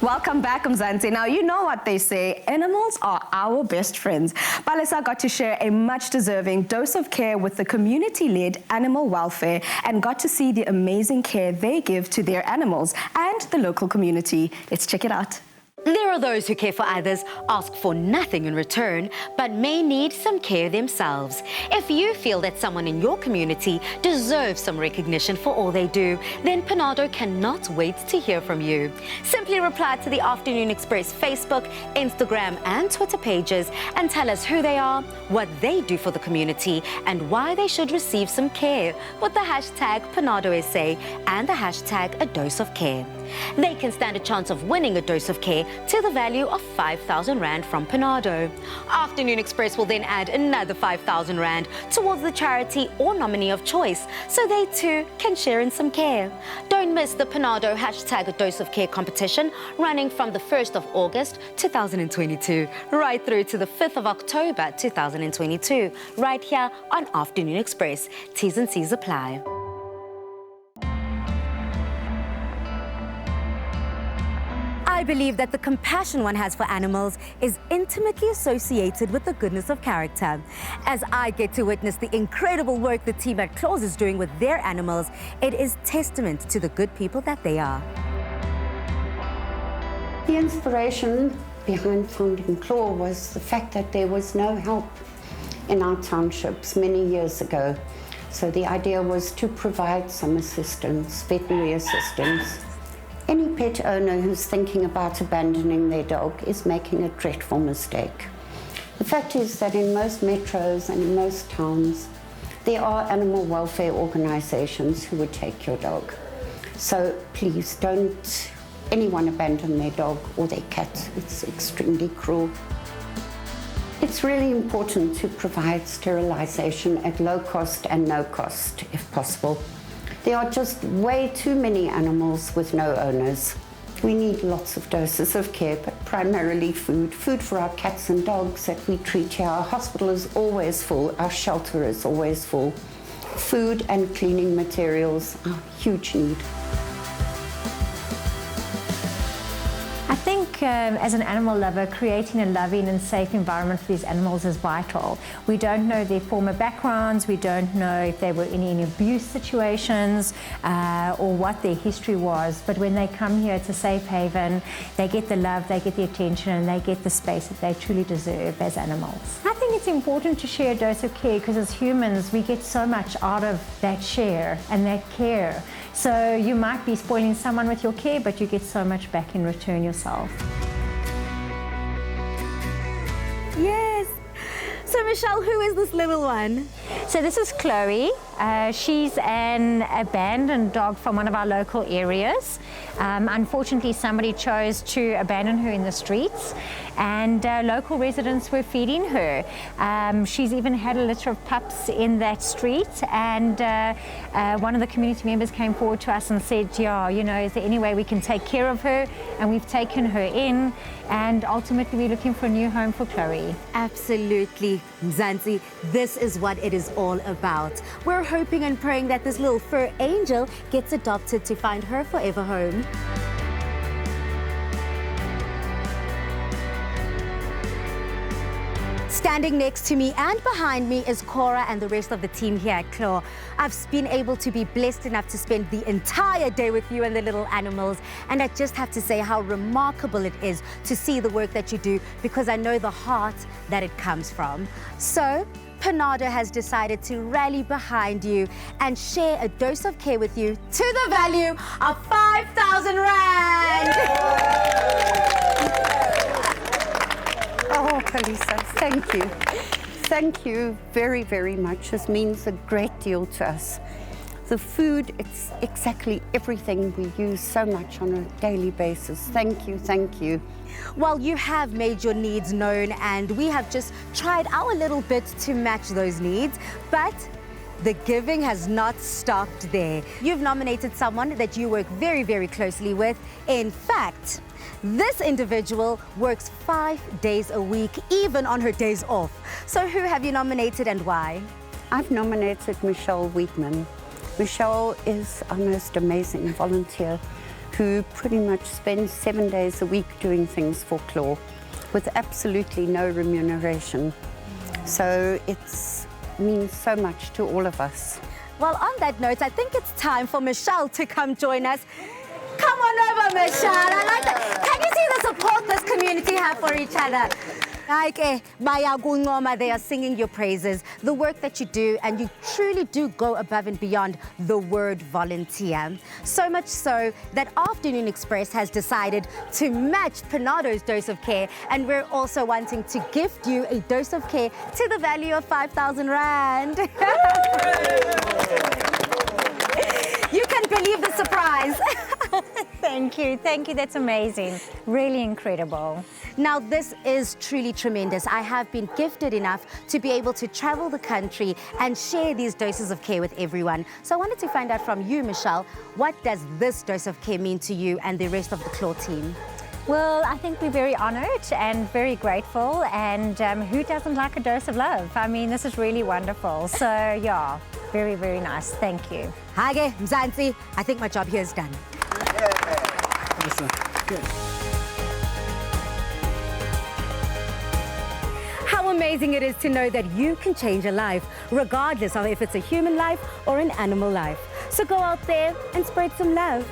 Welcome back, Mzansi. Now, you know what they say, animals are our best friends. Palesa got to share a much-deserving dose of care with the community-led animal welfare and got to see the amazing care they give to their animals and the local community. Let's check it out. There are those who care for others, ask for nothing in return, but may need some care themselves. If you feel that someone in your community deserves some recognition for all they do, then PANADO cannot wait to hear from you. Simply reply to the Afternoon Express Facebook, Instagram and Twitter pages and tell us who they are, what they do for the community and why they should receive some care with the hashtag PANADOSA and the hashtag A Dose of Care. They can stand a chance of winning a dose of care to the value of 5,000 Rand from PANADO. Afternoon Express will then add another 5,000 Rand towards the charity or nominee of choice, so they too can share in some care. Don't miss the PANADO hashtag A Dose of Care competition running from the 1st of August 2022 right through to the 5th of October 2022 right here on Afternoon Express. T's and C's apply. I believe that the compassion one has for animals is intimately associated with the goodness of character. As I get to witness the incredible work the team at Claws is doing with their animals, it is testament to the good people that they are. The inspiration behind founding Claw was the fact that there was no help in our townships many years ago. So the idea was to provide some assistance, veterinary assistance. Any pet owner who's thinking about abandoning their dog is making a dreadful mistake. The fact is that in most metros and in most towns, there are animal welfare organizations who would take your dog. So please don't anyone abandon their dog or their cat. It's extremely cruel. It's really important to provide sterilization at low cost and no cost, if possible. There are just way too many animals with no owners. We need lots of doses of care, but primarily food. Food for our cats and dogs that we treat here. Our hospital is always full, our shelter is always full. Food and cleaning materials are a huge need. I think as an animal lover, creating a loving and safe environment for these animals is vital. We don't know their former backgrounds, we don't know if they were in any abuse situations or what their history was, but when they come here, it's a safe haven. They get the love, they get the attention, and they get the space that they truly deserve as animals. I think it's important to share a dose of care because as humans, we get so much out of that share and that care. So you might be spoiling someone with your care, but you get so much back in return yourself. Yes. So Michelle, who is this little one? So this is Chloe. She's an abandoned dog from one of our local areas. Unfortunately, somebody chose to abandon her in the streets and local residents were feeding her. She's even had a litter of pups in that street, and one of the community members came forward to us and said, yeah, you know, is there any way we can take care of her? And we've taken her in, and ultimately we're looking for a new home for Chloe. Absolutely, Mzansi, this is what it is all about. We're hoping and praying that this little fur angel gets adopted to find her forever home. Standing next to me and behind me is Cora and the rest of the team here at Claw. I've been able to be blessed enough to spend the entire day with you and the little animals, and I just have to say how remarkable it is to see the work that you do, because I know the heart that it comes from. So PANADO has decided to rally behind you and share a dose of care with you to the value of 5,000 Rand. Oh, Palesa, thank you. Thank you very, very much. This means a great deal to us. The food, it's exactly everything we use so much on a daily basis. Thank you, thank you. Well, you have made your needs known, and we have just tried our little bit to match those needs, but the giving has not stopped there. You've nominated someone that you work very, very closely with. In fact, this individual works 5 days a week, even on her days off. So who have you nominated and why? I've nominated Michelle Wheatman. Michelle is our most amazing volunteer. who pretty much spends 7 days a week doing things for Claw with absolutely no remuneration. So it means so much to all of us. Well, on that note, I think it's time for Michelle to come join us. Come on over, Michelle. I like that. Can you see the support this community have for each other? Like, they are singing your praises, the work that you do, and you truly do go above and beyond the word volunteer. So much so that Afternoon Express has decided to match PANADO's dose of care, and we're also wanting to gift you a dose of care to the value of 5,000 Rand. You can believe the surprise. Thank you, that's amazing. Really incredible. Now, this is truly tremendous. I have been gifted enough to be able to travel the country and share these doses of care with everyone. So I wanted to find out from you, Michelle, what does this dose of care mean to you and the rest of the Claw team? Well, I think we're very honoured and very grateful, and who doesn't like a dose of love? I mean, this is really wonderful. So, yeah, very, very nice. Thank you. Hage, Mzansi, I think my job here is done. How amazing it is to know that you can change a life, regardless of if it's a human life or an animal life. So go out there and spread some love.